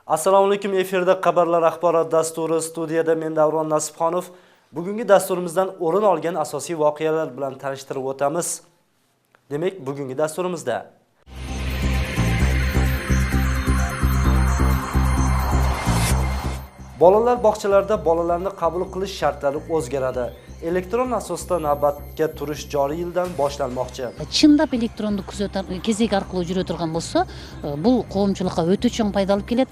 Assalomu alaykum, efirda xabarlar axborot dasturi, studiyada men Davron Nasibxonov. Bugungi dasturimizdan o'rin olgan asosiy voqealar bilan tanishtirib o'tamiz. Demak, bugungi dasturimizda bolalar bog'chalarida bolalarni qabul qilish shartlari o'zgaradi. Elektron asosda navbatga turish joriy yildan boshlanmoqchi. Чындап электрондук кезек аркылуу жүрө турган болсо, бул коомчулукка өтө чоң пайда алып келет.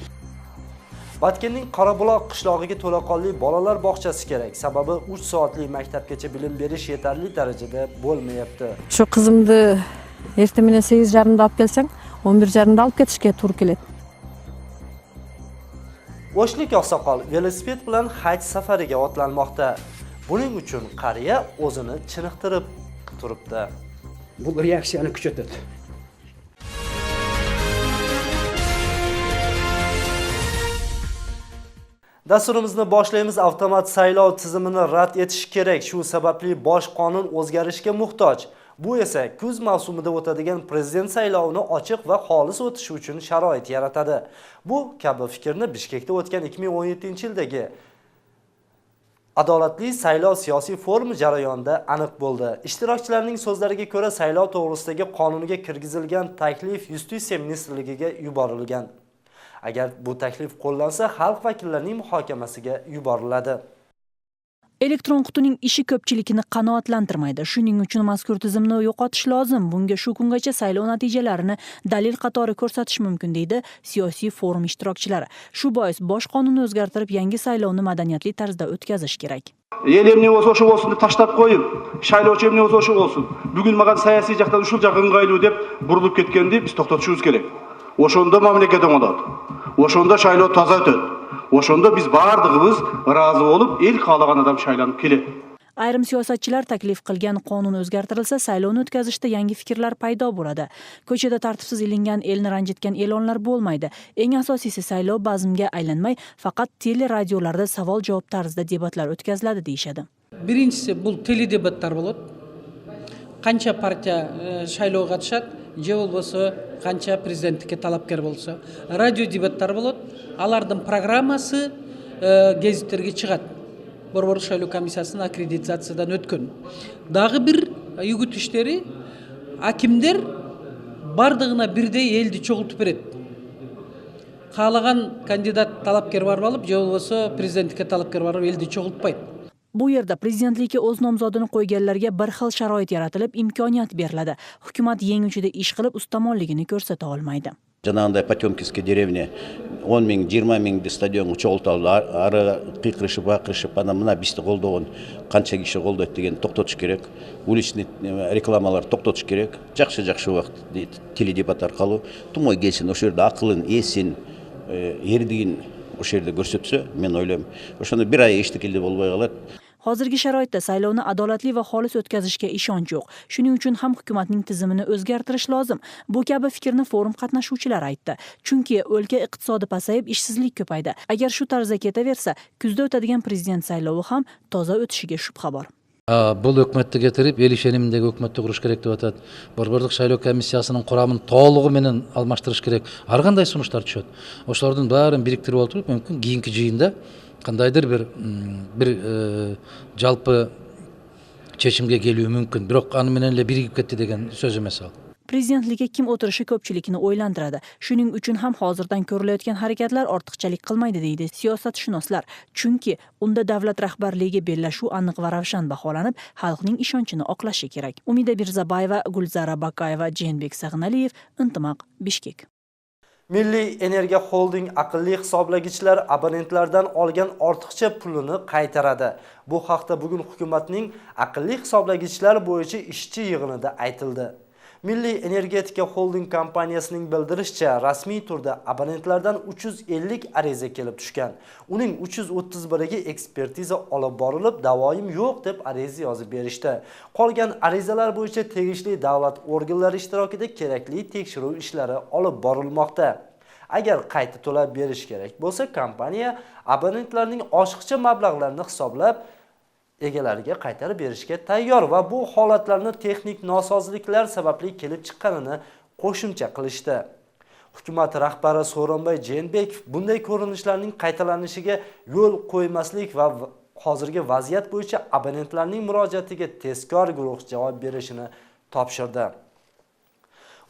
Batkenning Qorabuloq qishlog'iga to'laqonli bolalar bog'chasi kerak. Sababi 3 soatlik maktabgacha bilim berish yetarli darajada bo'lmayapti. Shu qizimni ertamini 8:30da olib kelsang, 11:30da olib ketishga to'g'ri keladi. O'shlik oqsoqol velosiped bilan haj safariga otlanmoqda. Buning uchun qariya o'zini chiniqtirib turibdi. Bu reaksiyani kuchaytiradi. Dasturimizni boshlaymiz. Avtomat saylov tizimini rad etish kerak. Shu sababli bosh qonun o'zgarishga muhtoj. Bu esa kuz mavsumida o'tadigan prezident saylovini ochiq va xolis o'tishi uchun sharoit yaratadi. Bu kabi fikrni Bishkekda o'tgan 2017-yildagi Adolatli saylov siyosiy forum jarayonida aniq bo'ldi. Ishtirokchilarning so'zlariga ko'ra, saylov to'g'risidagi qonunga kirgizilgan taklif Yustitsiya ministrligiga yuborilgan. Agar bu taklif qo'llansa, xalq vakillarining muhokamasiga yuboriladi. Elektron qutining ishi ko'pchilikni qanoatlantirmaydi. Shuning uchun mazkur tizimni yo'qotish lozim. Bunga shu kungacha saylov natijalarini dalil qatori ko'rsatish mumkin, deydi siyosiy forum ishtirokchilari. Shu bois bosh qonunni o'zgartirib, yangi saylovni madaniyatli tarzda o'tkazish kerak. El emne bo'lsa o'sha bo'lsin deb tashlab qo'yib, saylovchi emne bo'lsa o'sha bo'lsin. Bugun menga siyosiy jaqdan ushul jaq ыңгайлуу deb burilib ketganda biz to'xtatishimiz kerak. O'shonda mamlakat o'ng'adi. O'shonda saylov toza o'tadi. O'shonda biz bardığımız razı olup el qalagan adam saylanib keladi. Ayrim siyosatchilar taklif qilgan qonun o'zgartirilsa, saylovni o'tkazishda yangi fikrlar paydo bo'ladi. Ko'chada tartibsiz ilingan, elni ranjitgan e'lonlar bo'lmaydi. Eng asosiysi saylov bazmga aylanmay, faqat teleradiolarda savol-javob tarzida debatlar o'tkaziladi deyishadi. Birinchisi bu teledebatlar bo'ladi. Qancha partiya saylovga qatnashadi, je bo'lsa, qancha prezidentlikka talabkor bo'lsa, radio debatlar bo'ladi. Alarning programmasi gazetlarga chiqadi. Bor saylov komissiyasining akkreditatsiyadan o'tgan. Dag'i bir yugutishleri hakimler bardığına birde eldi çoğultup beredi. Qalagan kandidat talabkor barib olib, je bo'lsa, prezidentlikka talabkor barib eldi çoğultpaydi. Bu yerda prezidentlikka o'z nomzodini qo'yganlarga bir xil sharoit yaratilib, imkoniyat beriladi. Hukumat yenguvchida ish qilib, ustamonligini ko'rsata olmaydi. Жанагындай Потемкинская деревня 10 миң, 20 миңди стадионго чогулталды. Ары кыйкырышып, бакырышып, анан мына бизди колдогон канча киши колдойт деген токтотуш керек. Уличный рекламалар токтотуш керек. Жакшы убакыт теледебат аркылуу тумой келсин, ошол жерде акылын, эсин, эрдигин ошол жерде көрсөтсө, мен ойлойм, ошондо бир ай эчтекелде болбой калат. Hozirgi sharoitda saylovni adolatli va xolis o'tkazishga ishonch yo'q. Shuning uchun ham hukumatning tizimini o'zgartirish lozim. Bu kabi fikrni forum qatnashuvchilari aytdi. Chunki o'lka iqtisodi pasayib, ishsizlik ko'paydi. Agar shu tarzda ketaversa, kuzda o'tadigan prezident saylovi ham toza o'tishiga shubha bor. Бұл өкметті кетіріп, ел ишенимдегі өкметті құрыш керек деп атады. Борборлук шайлоо комиссиясының құрамын толығы менен алмаштырыш керек. Ар кандай сунуштар түшөт. Ошолордун баарын бириктирип олтуруп, мүмкүн кийинки жыйында кандайдыр бир жалпы чечимге келүү мүмкүн. Бирок аны менен эле биригип кетти деген сөз эмес ал. Prezidentlikka kim o'tirishi ko'pchilikni o'ylantiradi. Shuning uchun ham hozirdan ko'rilayotgan harakatlar ortiqchalik qilmaydi, deydi siyosatshunoslar. Chunki unda davlat rahbarligiga bellashuv aniq va ravshan baholanib, xalqning ishonchini oqlashi kerak. Umida Birzabayeva, Gulzara Bakayeva, Jenbek Sag'naliyev, Intimaq, Bishkek. Milliy energiya holding aqlli hisoblagichlar abonentlardan olgan ortiqcha pulini qaytaradi. Bu haqda bugun hukumatning aqlli hisoblagichlar bo'yicha ishchi yig'inida aytildi. Milliy energetika holding kompaniyasining bildirishicha, rasmiy turda abonentlardan 350 ariza kelib tushgan. Uning 331 ga ekspertiza olib borilib, davoim yo'q deb ariza yozib berishdi. Qolgan arizalar bo'yicha tegishli davlat organlari ishtirokida kerakli tekshiruv ishlari olib borilmoqda. Agar qayta to'lab berish kerak bo'lsa, kompaniya abonentlarning oshiqcha mablag'larini hisoblab egalariga qaytarib berishga tayyor va bu holatlarni texnik nosozliklar sababli kelib chiqqanini qo'shimcha qilishdi. Hukumat rahbari Sooronbay Jeenbekov bunday ko'rinishlarning qaytalanishiga yo'l qo'ymaslik va hozirgi vaziyat bo'yicha abonentlarning murojaatiga tezkor guruh javob berishini topshirdi.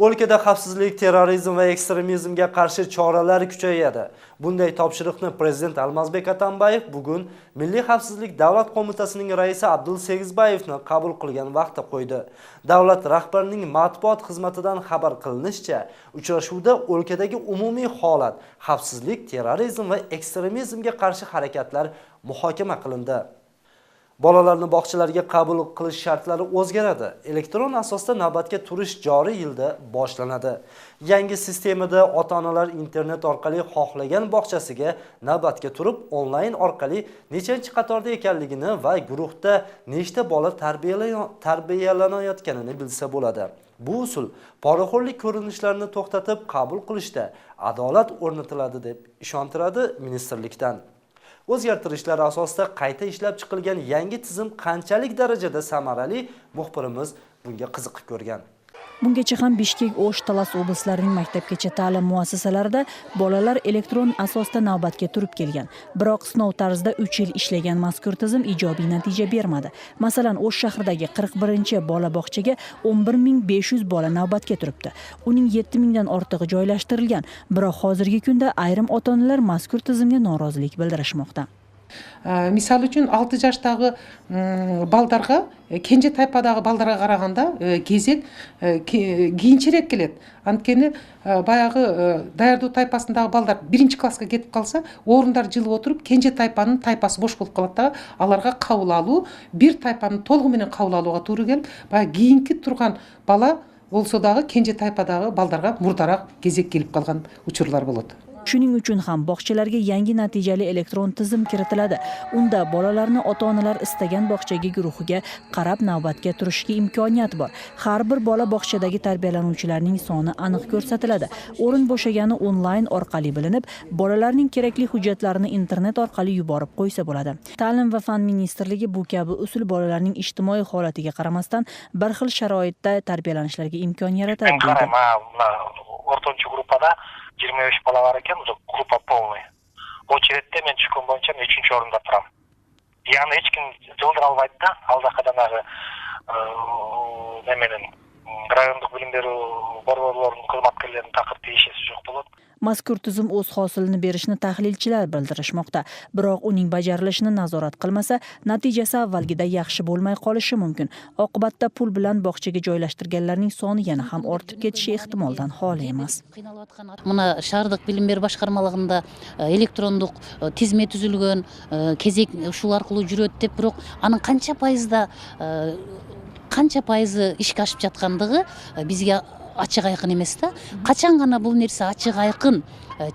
O'lkada xavfsizlik, terrorizm va ekstremizmga qarshi choralar kuchayadi. Bunday topshiriqni Prezident Almazbek Atambayev bugun Milliy xavfsizlik davlat qo'mitasining raisi Abdul Segizbayevni qabul qilgan vaqtda qo'ydi. Davlat rahbarining matbuot xizmatidan xabar qilinishicha, uchrashuvda o'lkadagi umumiy holat, xavfsizlik, terrorizm va ekstremizmga qarshi harakatlar muhokama qilindi. Bolalarni bog'chalarga qabul qilish shartlari o'zgaradi. Elektron asosda navbatga turish joriy yilda boshlanadi. Yangi sistemada ota-onalar internet orqali xohlagan bog'chasiga navbatga turib, onlayn orqali nechanchi qatorda ekanligini va guruhda nechta bola tarbiyalanayotganini bilsa bo'ladi. Bu usul poraxo'rlik ko'rinishlarini to'xtatib qabul qilishda adolat o'rnatiladi deb ishontiradi ministrlikdan. O'zgartirishlar asosida qayta ishlab chiqilgan yangi tizim qanchalik darajada samarali, muxbirimiz bunga qiziqib ko'rgan. Bungacha ham Bishkek, O'sh, Talas oblastlarining maktabgacha ta'lim muassasalarida bolalar elektron asosda navbatga turib kelgan. Biroq sinov tarzida 3 yil ishlagan mazkur tizim ijobiy natija bermadi. Masalan, O'sh shahridagi 41-bola bog'chaga 11500 bola navbatga turibdi. Uning 7000 dan ortig'i joylashtirilgan. Biroq hozirgi kunda ayrim ota-onalar mazkur tizimga norozilik bildirishmoqda. Misal uchun 6 жаштагы балдарга, кенже тайпадагы балдарга караганда кезек кийинчерээк келет. Анткени баягы даярдоо тайпасындагы балдар 1-класска кетип калса, орундар жылып отуруп, кенже тайпанын тайпасы бош болуп калат да, аларга кабыл алуу, бир тайпанын толугу менен кабыл алууга туура келип, баягы кийинки турган бала болсо дагы кенже тайпадагы балдарга мурдараак кезек келип калган учурлар болот. Shuning uchun ham bog'chalarga yangi natijali elektron tizim kiritiladi. Unda bolalarni ota-onalar istagan bog'chaga guruhiga qarab navbatga turishga imkoniyat bor. Har bir bola bog'chadagi tarbiyalanuvchilarning soni aniq ko'rsatiladi. O'rin bo'shagani onlayn orqali bilinib, bolalarning kerakli hujjatlarini internet orqali yuborib qo'ysa bo'ladi. Ta'lim va fan ministrligi bu kabi usul bolalarning ijtimoiy holatiga qaramasdan bir xil sharoitda tarbiyalanishlariga imkon yaratadi. O'rtonchi gruppada 25 bola var ekan, gruppa полный. Очередте мен түшкөн боюнча 3-орунда турам. Яны эч ким жылдыра албайт да, алдакаданагы неменен райондук билим берүү борборлорунун кызматкерлеринин такыр тиешеси жок болот. Mazkur tizim o'z hosilini berishni tahlilchilar bildirishmoqda. Biroq uning bajarilishini nazorat qilmasa, natijasi avvalgida yaxshi bo'lmay qolishi mumkin. Oqibatda pul bilan bog'chaga joylashtirganlarning soni yana ham ortib ketishi ehtimoldan xoli emas. Mына шаардык билим берүү башкармалыгында электрондук тизме түзүлгөн, кезек ушул аркылуу жүрөт деп, бирок анын канча пайызы ишке ашып жаткандыгы бизге ачык айкын эмес да. Качан гана бул нерсе ачык айкын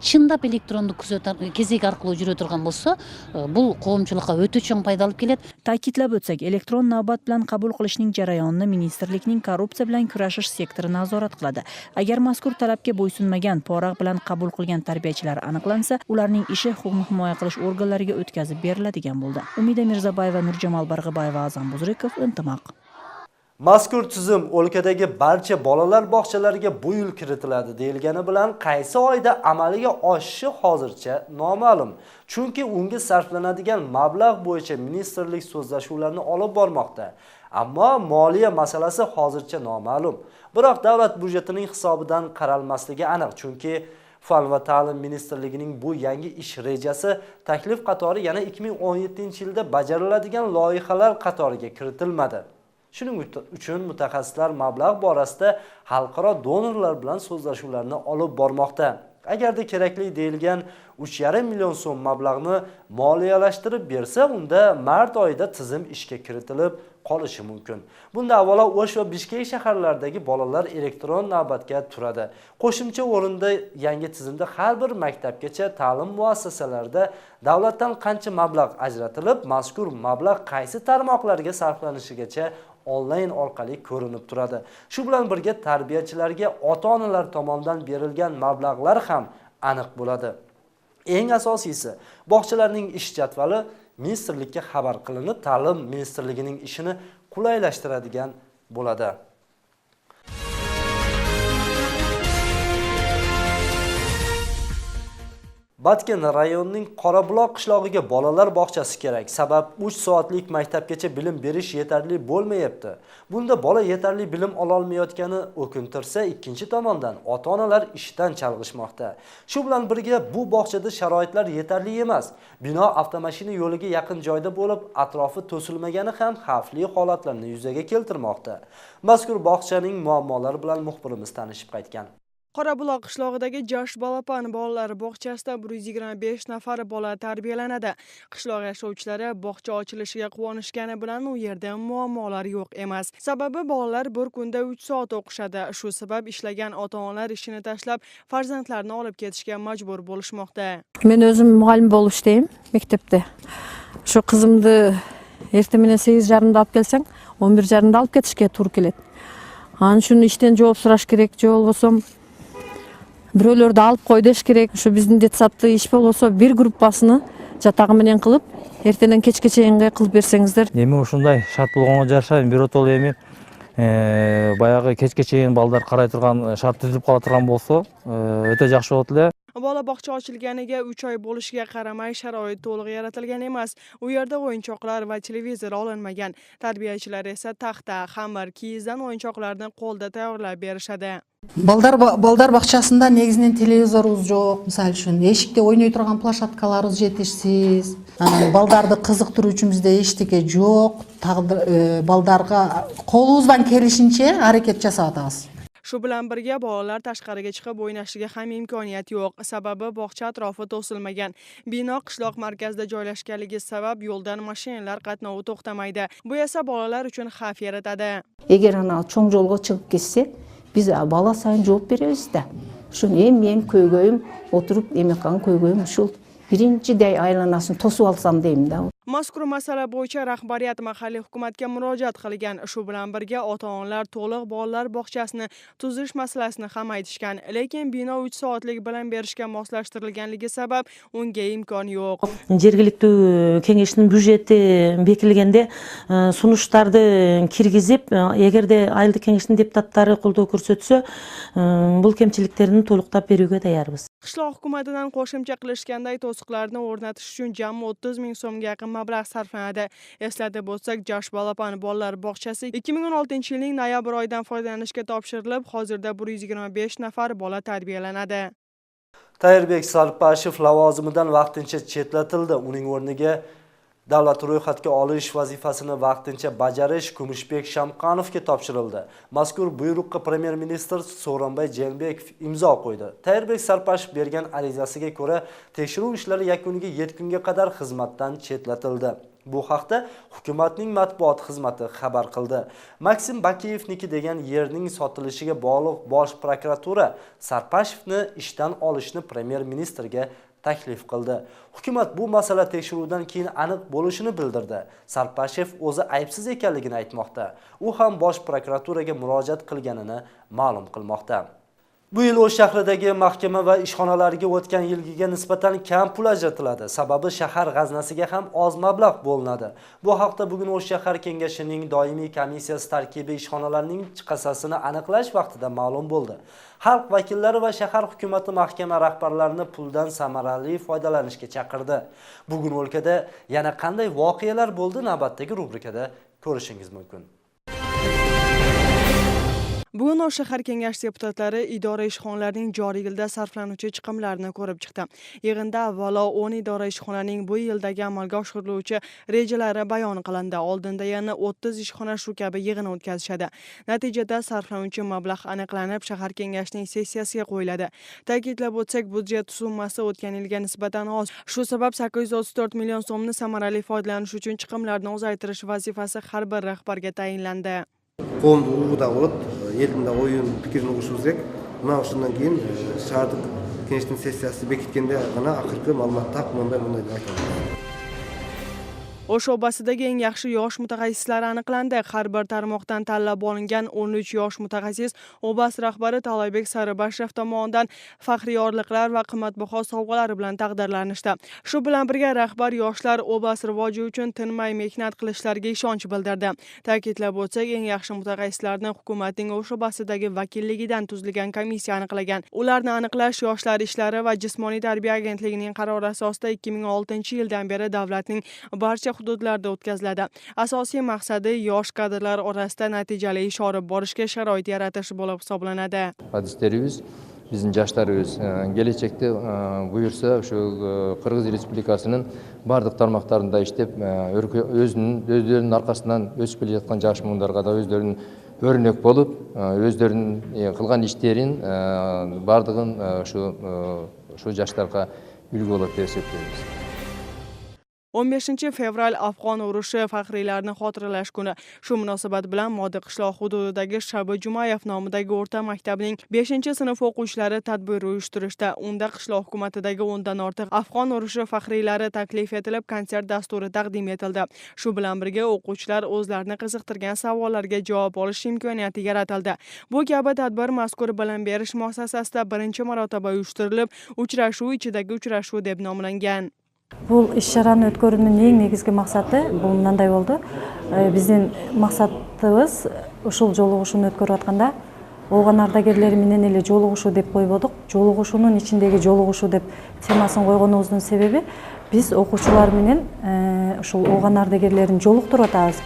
чындап электрондук күзөт кезек аркылуу жүрө турган болсо, бул коомчулукка өтө чоң пайда алып келет. Ta'kidlab o'tsak, elektron navbat bilan qabul qilishning jarayonini ministrlikning korrupsiya bilan kurashish sektori nazorat qiladi. Agar mazkur talabga bo'ysunmagan, pora bilan qabul qilgan tarbiyachilar aniqlansa, ularning ishi huquqni himoya qilish organlariga o'tkazib beriladigan bo'ldi. Umida Mirzabayeva, Nurjamol Barg'ibayeva, Azam Buzrikov, Intimaq. Mazkur tizim o'lkadagi barcha bolalar bog'chalariga bu yil kiritiladi deyilgani bilan qaysi oyda amaliga oshishi hozircha noma'lum. Chunki unga sarflanadigan mablag' bo'yicha ministrlik so'zlashuvlarini olib bormoqda. Ammo moliya masalasi hozircha noma'lum. Biroq davlat budjetining hisobidan qaralmasligi aniq, chunki Fan va ta'lim ministrligining bu yangi ish rejasi taklif qatori yana 2017-yilda bajariladigan loyihalar qatoriga kiritilmadi. Shuning uchun mutaxassislar mablag' borasida xalqaro donorlar bilan so'zlashuvlarni olib bormoqda. Agarda kerakli deyilgan 3,5 million so'm mablag'ni moliyalashtirib bersa, unda mart oyida tizim ishga kiritilib qolishi mumkin. Bunda avvalo O'sh va Bishkek shaharlaridagi bolalar elektron navbatga turadi. Qo'shimcha o'rinda yangi tizimda har bir maktabgacha ta'lim muassasalarida davlatdan qancha mablag' ajratilib, mazkur mablag' qaysi tarmoqlarga sarflanishigacha onlayn orqali ko'rinib turadi. Shu bilan birga tarbiyachilarga ota-onalar tomonidan berilgan mablag'lar ham aniq bo'ladi. Eng asosiysi, bog'chalarning ish jadvali ministrlikka xabar qilinib, ta'lim ministrligining ishini qulaylashtiradigan bo'ladi. Batken rayonining Qorabuloq qishlog'iga bolalar bog'chasi kerak. Sabab 3 soatlik maktabgacha bilim berish yetarli bo'lmayapti. Bunda bola yetarli bilim ola olmayotgani o'kintirsa, ikkinchi tomondan ota-onalar ishdan chalg'ishmoqda. Shu bilan birga bu bog'chada sharoitlar yetarli emas. Bino avtomashina yo'liga yaqin joyda bo'lib, atrofi to'silmagani ham xavfli holatlarni yuzaga keltirmoqda. Mazkur bog'chaning muammolari bilan muxbirimiz tanishib qaytgan. Qorabuloq qishlog'idagi Josh Balapan bolalar bog'chasida 125 nafar bola tarbiyalanadi. Qishloq yashovchilari bog'cha ochilishiga quvonishgani bilan u yerda muammolar yo'q emas. Sababi bolalar bir kunda 3 soat o'qishadi. Shu sabab ishlagan ota-onalar ishini tashlab farzandlarini olib ketishga majbur bo'lishmoqda. Men o'zim muallim bo'lib ishlayman maktabda. Shu qizimni ertamen 8:30da olib kelsang, 11:30da olib ketishga to'g'ri keladi. Ana shuni ishdan javob so'rash kerak, javob bo'lsam birovlarni olib qo'y deyish kerak. Shu bizning detsapda ish bo'lsa, bir gruppasini jatag'i bilan qilib, ertadan kechgacha qilib bersangizlar. Эми ушундай шарт болгонго жараша бир отол эми баягы кечке чейин балдар карай турган шарт түзүлүп кала турган болсо, өтө жакшы болот эле. Bola bog'cha ochilganiga 3 oy bo'lishiga qaramay sharoit to'liq yaratilgan emas. U yerda o'yinchoqlar va televizor olinmagan. Tarbiyachilar esa taxta, xamir, kiyizdan o'yinchoqlarni qo'lda tayyorlab berishadi. Балдар бакчасында негизинен телевизорубуз жок. Мисалы үчүн эшикте ойной турган площадкаларыбыз жетишсиз. Анан балдарды кызыктыруу үчүн бизде эчтеке жок. Балдарга колубуздан келишинче аракет жасап атабыз. Shu bilan birga bolalar tashqariga chiqib o'ynashiga ham imkoniyat yo'q. Sababi bog'cha atrofi to'silmagan. Bino qishloq markazida joylashganligi sabab yo'ldan mashinalar qatnovi to'xtamaydi. Bu esa bolalar uchun xavf yaratadi. Эгер ана чоң жолго чыгып кетсе, биз бала сайын жооп беребиз да. Ушун мен көйгөйүм отуруп эмеккан көйгөйүм ушул биринчидей айланасын тосуп алсам дейм да. Mazkur masala bo'yicha rahbariyat mahalliy hukumatga murojaat qilgan. Shu bilan birga ota-onalar to'liq bolalar bog'chasini tuzish masalasini ham aytishgan. Lekin bino 3 soatlik bilan berishga moslashtirilganligi sabab unga imkon yo'q. Жергиликтүү кеңештин бюджети бекилгенде сунуштарды киргизип, эгерде айылдык кеңештин депутаттары колдоо көрсөтсө, бул кемчиликтерин толуктап берүүгө даярбыз. Qishloq hukumatidan qo'shimcha qilishganday to'siqlarni o'rnatish uchun jami 30 ming so'mga yaqin mablag' sarflanadi. Eslatib o'tsak, Josh Balapan bolalar bog'chasi 2016-yilning noyabr oyidan foydalanishga topshirilib, hozirda 125 nafar bola tarbiyalanadi. Tayirbek Sarpashev lavozimidan vaqtincha chetlatildi. Uning o'rniga davlat ro'yxatga olish vazifasini vaqtincha bajarish Kumushbek Shamqanovga topshirildi. Mazkur buyruqqa Premyer ministr Sooronbay Jeenbekov imzo qo'ydi. Tayirbek Sarpashev bergan arizasiga ko'ra, tekshiruv ishlari yakuniga 7 kunga qadar xizmatdan chetlatildi. Bu haqda hukumatning matbuot xizmati xabar qildi. Maksim Bakiyevniki degan yerning sotilishiga bog'liq Bosh prokuratura Sarpashevni ishdan olishni Premyer ministrga taklif qildi. Hukumat bu masala tekshiruvdan keyin aniq bo'lishini bildirdi. Sarpashev o'zi aybsiz ekanligini aytmoqda. U ham Bosh prokuraturaga murojaat qilganini ma'lum qilmoqda. Bu yil O'sh shahridagi mahkama va ishxonalariga o'tgan yilgiga nisbatan kam pul ajratiladi. Sababi shahar g'aznasiga ham oz mablag' bo'linadi. Bu haqda bugun O'sh shahar kengashining doimiy komissiyasi tarkibi ishxonalarning chiqasasini aniqlash vaqtida ma'lum bo'ldi. Xalq vakillari va shahar hukumati mahkama rahbarlarini puldan samarali foydalanishga chaqirdi. Bugun o'lkada yana qanday voqealar bo'ldi, navbatdagi rubrikada ko'rishingiz mumkin. Bugun O'sh shahar kengashi deputatlari idora ishxonalarining joriy yilda sarflanuvchi chiqimlarini ko'rib chiqdi. Yig'inda avvalo 10 idora ishxonaning bu yildagi amalga oshiriluvchi rejalari bayon qilindi. Oldinda yana 30 ishxona shu kabi yig'in o'tkazishadi. Natijada sarflanuvchi mablag' aniqlanib, shahar kengashining sessiyasiga qo'yiladi. Ta'kidlab o'tsak, budjet summasi o'tgan yilga nisbatan oz. Shu sabab 834 million so'mni samarali foydalanish uchun chiqimlarni uzaytirish vazifasi har bir rahbarga tayinlandi. Qo'mni urg'uda bo'lib, elimda o'yin fikrini urishimiz kerak. Mana shundan keyin shahardagi kengashning sessiyasi bekitkanda g'ana oxirgi ma'lumot taqmonda bunday deb aytamiz. O'sh sho'basidagi eng yaxshi yosh mutaxassislar aniqlandi. Har bir tarmoqdan tanlab olingan 13 yosh mutaxassis OBAS rahbari Tolibek Saribashev tomonidan faxriy yorliqlar va qimmatbaho sovg'alar bilan taqdirlanishdi. Shu bilan birga rahbar yoshlar OBAS rivoji uchun tinmay mehnat qilishlariga ishonch bildirdi. Ta'kidlab o'tsak, eng yaxshi mutaxassislarni hukumatning o'sh sho'basidagi vakilligidan tuzilgan komissiya aniqlagan. Ularni aniqlash Yoshlar ishlari va jismoniy tarbiya agentligining qarori asosida 2006-yildan beri davlatning barcha hududlarda o'tkaziladi. Asosiy maqsadi yosh kadrlar orasida natijali ish olib borishga sharoit yaratish bo'lib hisoblanadi. Hadislerimiz bizim yaşlarımız gelecekte buyursa şu Kırgız Respublikasının bardıq tarmaqlarında işlep özlerinin arkasından ösüp kele жатқан жаш муундарга да özlerinin örnek bolup özlerinin kılgan işlerin bardığın şu жаштарга үлгү болот деп эсептейбиz. 15 fevral Afg'on urushi faxriylarini xotiralash kuni. Shu munosabat bilan Modi qishloq hududidagi Shabi Jumayev nomidagi o'rta maktabning 5-sinf o'quvchilari tadbir uyushtirishdi. Unda qishloq hukumatidagi 10dan ortiq Afg'on urushi faxriylari taklif etilib, konsert dasturi taqdim etildi. Shu bilan birga o'quvchilar o'zlarini qiziqtirgan savollarga javob olish imkoniyati yaratildi. Bu kabi tadbir mazkur bilim berish muassasasida birinchi marotaba uyushtirilib, uchrashuv ichidagi uchrashuv deb nomlangan. Бұл іс-шараны өткөрүүнүн эң негизги максаты бул мындай болду. Биздин максатыбыз ушул жолугушууну өткөрүп атканда ооган ардагерлери менен эле жолугушуу деп койбодук. Жолугушуунун ичиндеги жолугушуу деп темасын койгонубуздун себеби биз окуучулар менен ушул ооган ардагерлерин жолуктуруп атабыз.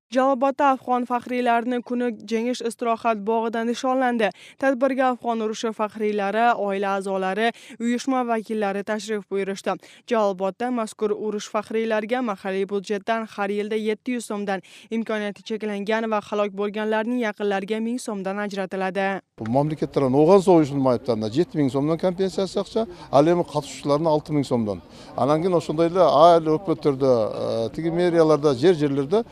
Jalobotda Afg'on faxriylarini kuni Jengish istirohat bog'ida nishonlandi. Tadbirga Afg'on urushi faxriylari, oila a'zolari, uyushma vakillari tashrif buyurishdi. Jalobotda mazkur urush faxriylariga mahalliy budjetdan har yilda 700 so'mdan, imkoniyati cheklangan va halok bo'lganlarning yaqinlariga 1000 so'mdan ajratiladi. Mamlakatlardan oğan soğuşunun mayıplarına 7000 so'mdan kompensasiya akça, al endi katışçılarına 6000 so'mdan. Anan keyin oşondayla aile hökümetlerde, tigi meriyalarda, yerlerde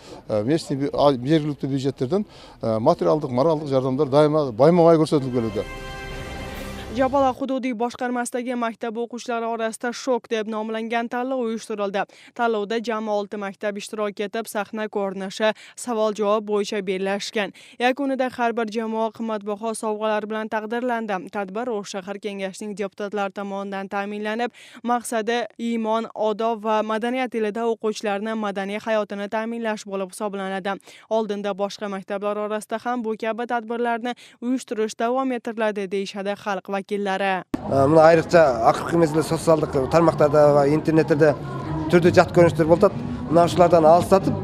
жергиликтүү бюджеттерден материалдык, моралдык жардамдар дайыма байма-бай көрсөтүлүп келүүдө. Jabala hududiy boshqarmasidagi maktab o'quvchilari orasida shok deb nomlangan tanlov uyushtirildi. Tanlovda jami 6 maktab ishtirok etib, sahna ko'rinishi, savol-javob bo'yicha bellashgan. Yakunida har bir jamoa qimmatbaho sovg'alar bilan taqdirlandi. Tadbir O'sh shahar kengashining deputatlari tomonidan ta'minlanib, maqsadi iymon, odob va madaniyat tilida o'quvchilarni madaniy hayotini ta'minlash bo'lib hisoblanadi. Oldinda boshqa maktablar orasida ham bu kabi tadbirlarni uyushtirish davom ettiriladi deyishadi xalq vakillari. Мына айрыкча акыркы мезгилде социалдык тармактарда ва интернеттерде түрдүү жат көрүнүштөр болуп атат. Мына ушулардан алыстатып,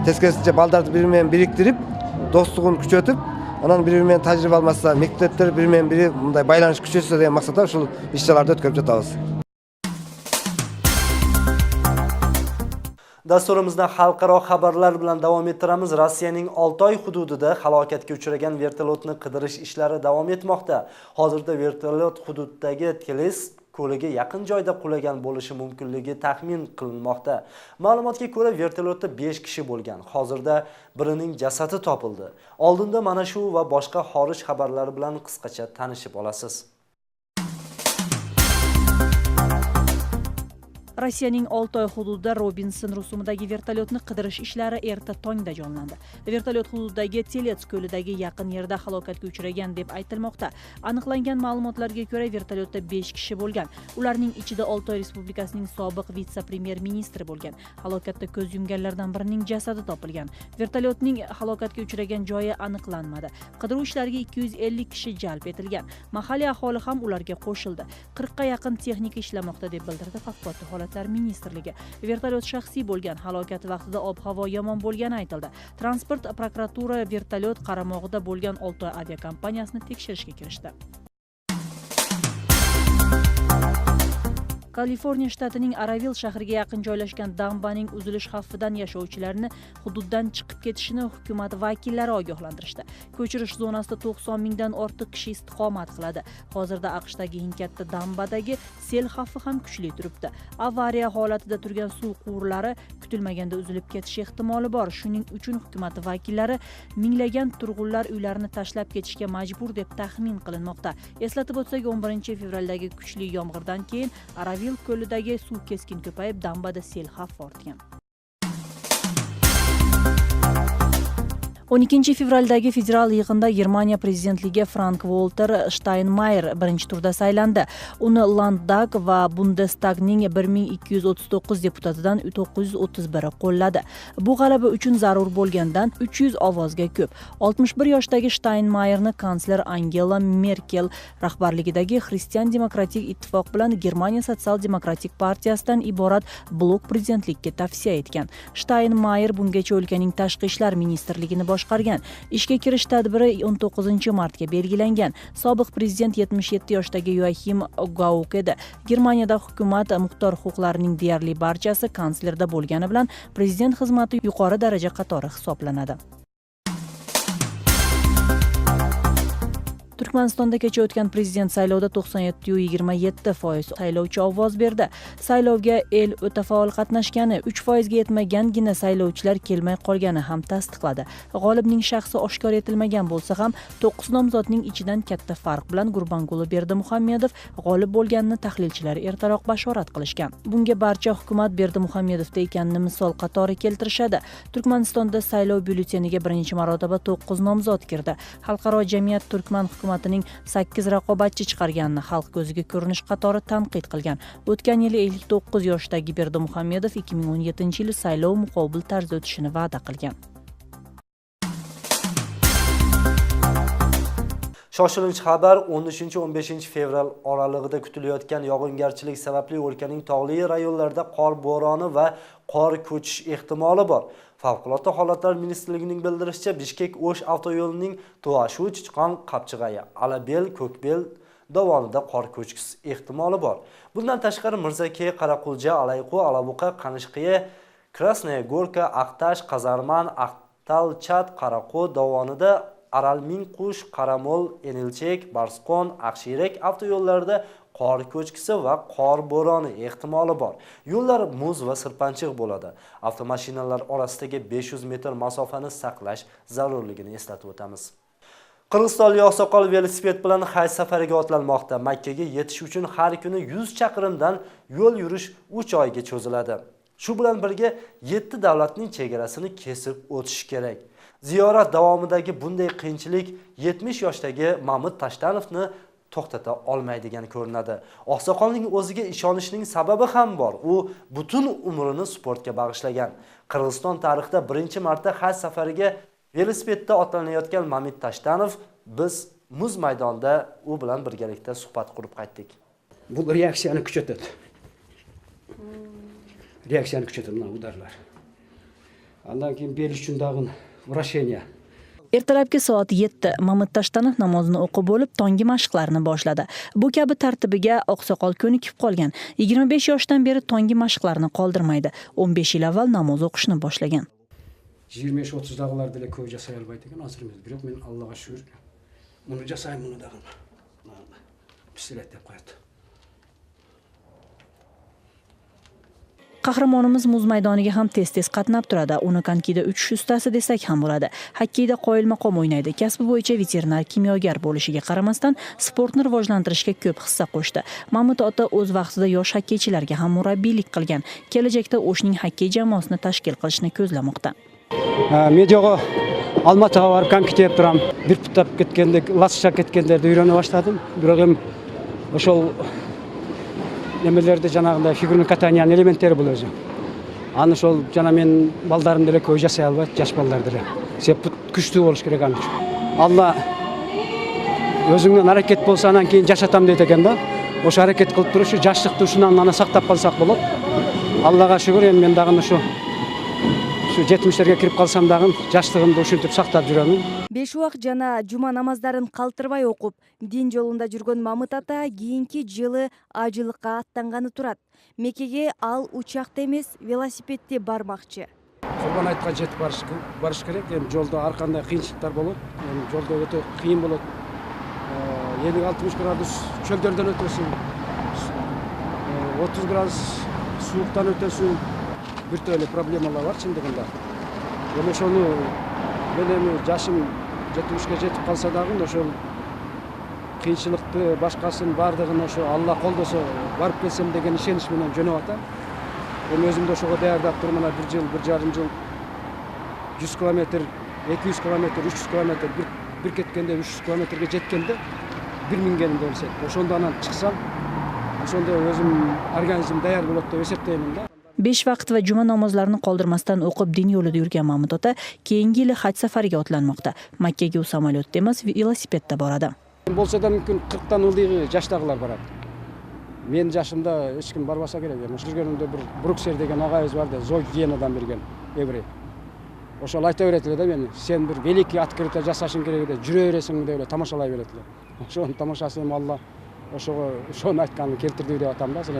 тескерисинче балдарды бири менен бириктирип, достугун күчөтүп, анан бири менен тажрыйба алмашса, мектептер бири менен бири мындай байланыш күчөтсө деген максатта ушул иш-чараларды өткөрүп жатабыз. Dasturimizda xalqaro xabarlar bilan davom ettiramiz. Rossiyaning Oltoy hududida halokatga uchragan vertolyotni qidirish ishlari davom etmoqda. Hozirda vertolyot hududdagi Teles ko'liga yaqin joyda qulagan bo'lishi mumkinligi taxmin qilinmoqda. Ma'lumotga ko'ra, vertolyotda 5 kishi bo'lgan. Hozirda birining jasadi topildi. Oldinda mana shu va boshqa xorij xabarlari bilan qisqacha tanishib olasiz. Rossiyaning Oltoy hududida Robinson rusumidagi vertolyotni qidirish ishlari erta tongda jonlandi. Vertolyot hududdagi Telets ko'lidagi yaqin yerda halokatga uchragan deb aytilmoqda. Aniqlangan ma'lumotlarga ko'ra, vertolyotda 5 kishi bo'lgan. Ularning ichida Oltoy Respublikasining sobiq vitse-premyer ministri bo'lgan. Halokatda ko'z yumganlardan birining jasadi topilgan. Vertolyotning halokatga uchragan joyi aniqlanmadi. Qidiruv ishlariga 250 kishi jalb etilgan. Mahalliy aholi ham ularga qo'shildi. 40 ga yaqin texnika ishlamoqda deb bildirdi favqulodda holatlar ministrligi. Vertolyot shaxsiy bo'lgan. Halokat vaqtida ob-havo yomon bo'lgani aytildi. Transport prokuratura vertolyot qaramog'ida bo'lgan Oltoy aviakompaniyasini tekshirishga kirishdi. Kaliforniya shtatining Aravil shahriga yaqin joylashgan dambaning uzilish xavfidan yashovchilarni hududdan chiqib ketishini hukumat vakillari ogohlantirishdi. Ko'chirish zonasida 90 mingdan ortiq kishi istiqomat qiladi. Hozirda AQShdagi eng katta dambadagi sel xavfi ham kuchli turibdi. Avariya holatida turgan suv quvurlari kutilmaganda uzilib ketish ehtimoli bor. Shuning uchun hukumat vakillari minglagan turg'unlar uylarini tashlab ketishga majbur deb taxmin qilinmoqda. Eslatib o'tsak, 11 fevraldagi kuchli yomg'irdan keyin Aravil Arbil ko'lidagi suv keskin ko'payib, dambada sel xavfi ortgan. 12 fevraldagi federal yig'inda Germaniya prezidentligiga Frank-Walter Steinmeier birinchi turda saylandi. Uni Landtag va Bundestagning 1239 deputatidan 931 qo'lladi. Bu g'alaba uchun zarur bo'lgandan 300 ovozga ko'p. 61 yoshdagi Steinmeierni kansler Angela Merkel rahbarligidagi Xristian demokratik ittifoq bilan Germaniya sotsial-demokratik partiyasidan iborat blok prezidentlikka tavsiya etgan. Steinmeier bungacha o'lkaning tashqi ishlar ministrligini boshqargan. Ishga kirish tadbiri 19 martga belgilangan. Sobiq prezident 77 yoshdagi Joachim Gauck edi. Germaniyada hukumat muxtor huquqlarining deyarli barchasi kanslerda bo'lgani bilan prezident xizmati yuqori daraja qatori hisoblanadi. Turkmanistonda kecha o'tgan prezident saylovida 97.27% saylovchi ovoz berdi. Saylovga el o'ta faol qatnashgani, 3% ga yetmagangina saylovchilar kelmay qolgani ham tasdiqladi. G'olibning shaxsi oshkor etilmagan bo'lsa ham, 9 nomzodning ichidan katta farq bilan Gurbanguli Berdimuhamedov g'olib bo'lganini tahlilchilar ertaroq bashorat qilishgan. Bunga barcha hukumat Berdimuhamedovda ekanini misol qatori keltirishadi. Turkmanistonda saylov byulleteniga birinchi marotaba 9 nomzod kirdi. Xalqaro jamiyat Turkman hukumatining 8 raqobatchi chiqarganini xalq ko'ziga ko'rinish qatori tanqid qilgan. O'tgan yili 59 yoshdagi Berdimuhamedov 2017-yili saylov muqobil tarzda o'tishini va'da qilgan. Shoshilinch xabar 13-15 fevral oralig'ida kutilayotgan yog'ingarchilik sababli o'lkaning tog'li rayonlarida qor bo'roni va qor ko'chish ehtimoli bor. Favqulodda holatlar ministrligining bildirishicha, Bishkek-O'sh avtoyo'lining To'ashu-Chichqon Qapchig'aya, Alabel, Ko'kbel dovonida qor ko'chish ehtimoli bor. Bundan tashqari Mirzakey, Qaraqulja, Alayqu, Alabuqa, Qanishqiya, Krasnaya Gorka, Aqtash, Qazarman, Aqtalchat, Qaraqo dovonida Aralminqush, Qaramol, Enilchek, Barsqon, Aqshirak avtoyo'llarida qor ko'chkisi va qor bo'roni ehtimoli bor. Yo'llar muz va sirpanchiq bo'ladi. Avtomashinalar orasidagi 500 metr masofani saqlash zarurligini eslatib o'tamiz. Qirg'izistonlik oqsoqol velosiped bilan haj safariga otlanmoqda. Makkaga yetish uchun har kuni 100 chaqirimdan yo'l yurish 3 oyga cho'ziladi. Shu bilan birga 7 davlatning chegarasini kesib o'tish kerak. Ziyorat davomidagi bunday qiyinchilik 70 yoshdagi Mamut Tashtanovni to'xtata olmaydigan ko'rinadi. Oqsoqolning o'ziga ishonishining sababi ham bor. U butun umrini sportga bag'ishlagan. Qirg'iziston tarixida birinchi marta haj safariga velosipedda otlanayotgan Mamut Tashtanov biz muz maydonida u bilan birgalikda suhbat qurib qaytdik. Bu reaksiyani kuchaytiradi. Reaksiyani kuchaytiradi mana udarlar. Ondan keyin bel uchun dag'in vrasheniya. Ertalabki soat 7 Mamut Tashtanov namozini o'qib bo'lib, tongi mashqlarni boshladi. Bu kabi tartibiga oqsoqol ko'nikib qolgan. 25 yoshdan beri tongi mashqlarni qoldirmaydi. 15 yil avval namoz o'qishni boshlagan. 25-30 dag'larda ko'p jasay olmaydi ekan, hozir biroq men Allohga shukr. Buni jasayman, buni dag'in. Bismillah deb qo'yadi. Qahramonimiz muz maydoniga ham tez-tez qatnab turadi. Uni konkida uchish ustasi desak ham bo'ladi. Hokkeyda qoyilmaqom o'ynaydi. Kasbi bo'yicha veterinar kimyogar bo'lishiga qaramasdan sportni rivojlantirishga ko'p hissa qo'shdi. Mamut ota o'z vaqtida yosh hokkeychilarga ham murabbiylik qilgan. Kelajakda O'shning hokkey jamoasini tashkil qilishni ko'zlamoqda. Medyoga Olmataga borib konkida yeb turam. Bir putab ketganda, lascha ketganlarda o'yrana boshladim. Biroq ham o'shol nemelerde janagında figürün kataniyan elementleri bulacağım. Anı şol jana men baldarım dele köy jasay albayt, jaş balдар dele. Sep күчтүү болуш керек аны. Allah өзүңдөн аракет болсо анан кийин жашатам дейт экен да. Ошо аракет кылып турушу жаштыкты ушунан аны сактап калсак болот. Аллага шүгүр, эми мен дагы ушу 70-лерге кирип калсам дагы жаштыгымды ушинтип сактап жүрөмүн. 5 убак жана жума намаздарын калтырбай окуп, дин жолунда жүргөн Mamut ата кийинки жылы ажылыкка аттанганы турат. Меккеге ал учакта эмес, велосипедде бармакчы. Курбан айтка жетип барыш керек. Эми жолдо ар кандай кыйынчылыктар болот. Эми жолдо өтө кыйын болот. 50-60 градус чөлдөрдөн өтөсүң. 30 градус сууктан өтөсүң. Bir tane problemler var çimdiginde. Ama şunu benim yaşım 70'e жетip kalsa dağın da şol кыйынчылыкты башкасын баардыгын ошо Алла колдосо барып келсем деген ишенич менен жөнөп атам. Эми өзүм да ошого даярдап туруп мына 1 жыл, 1,5 жыл 100 километр, 200 километр, 300 километр бир кеткенде 300 километрге жеткенде бир мингеним деп эсептейм. Ошондо анан чыксам, ошондо өзүм организм даяр болот деп эсептеймин да. 5 vaqt va juma namozlarini qoldirmasdan o'qib din yo'lida yurgan Mahmud ota keyingi yili haj safariga otlanmoqda. Makkaga u samolyotda emas, velosipedda boradi. Болсо да мүмкүн 40тан ылдыйгы жаштагылар барат. Мен жашымда эч ким барбаса керек. Жүргөнүмдө бир Бруксер деген агайыбыз бар да, Зой Венадан берген еврей. Ошол айта берет эле да мени, сен бир великий открытие жасашың керек эле, жүрө бересиң деп эле тамашалай берет эле. Ошонун тамашасын Алла ошого ошону айтканын келтирди деп атам да.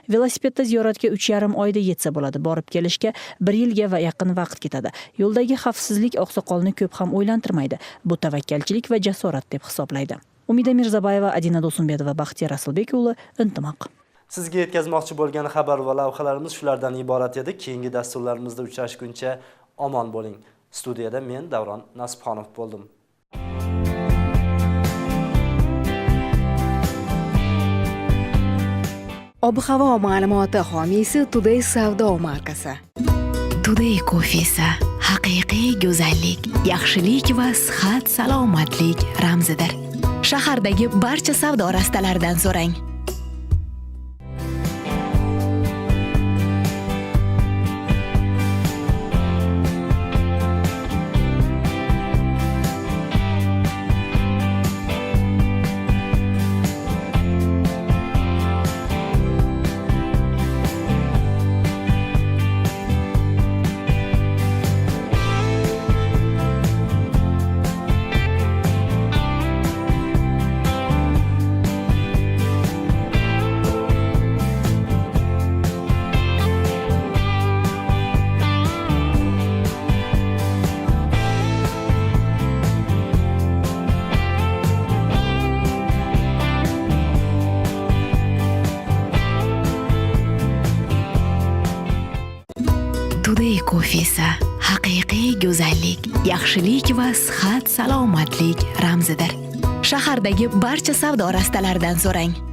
Velosipedda ziyoratga 3,5 oyda yetsa bo'ladi. Borib kelishga 1 yilga va yaqin vaqt ketadi. Yo'ldagi xavfsizlik oqsoqolni ko'p ham o'ylantirmaydi. Bu tavakkalchilik va jasorat deb hisoblaydi. Umida Mirzabayeva, Adina Do'sonbekova, Baxtiyor Rasulbek o'g'li, Intomoq. Sizga yetkazmoqchi bo'lgan xabar va lavhalarimiz shulardan iborat edi. Keyingi dasturlarimizda uchrashguncha omon bo'ling. Studiyada men Davron Nasibxonov bo'ldim. Ob-havo ma'lumoti homiysi Today savdo markasi. Today kofesi haqiqiy go'zallik, yaxshilik va sihat salomatlik ramzidir. Shahardagi barcha savdo rastalaridan so'rang. Today kofesi haqiqiy go'zallik, yaxshilik va sihat salomatlik ramzidir. Shahardagi barcha savdo rastalaridan so'rang.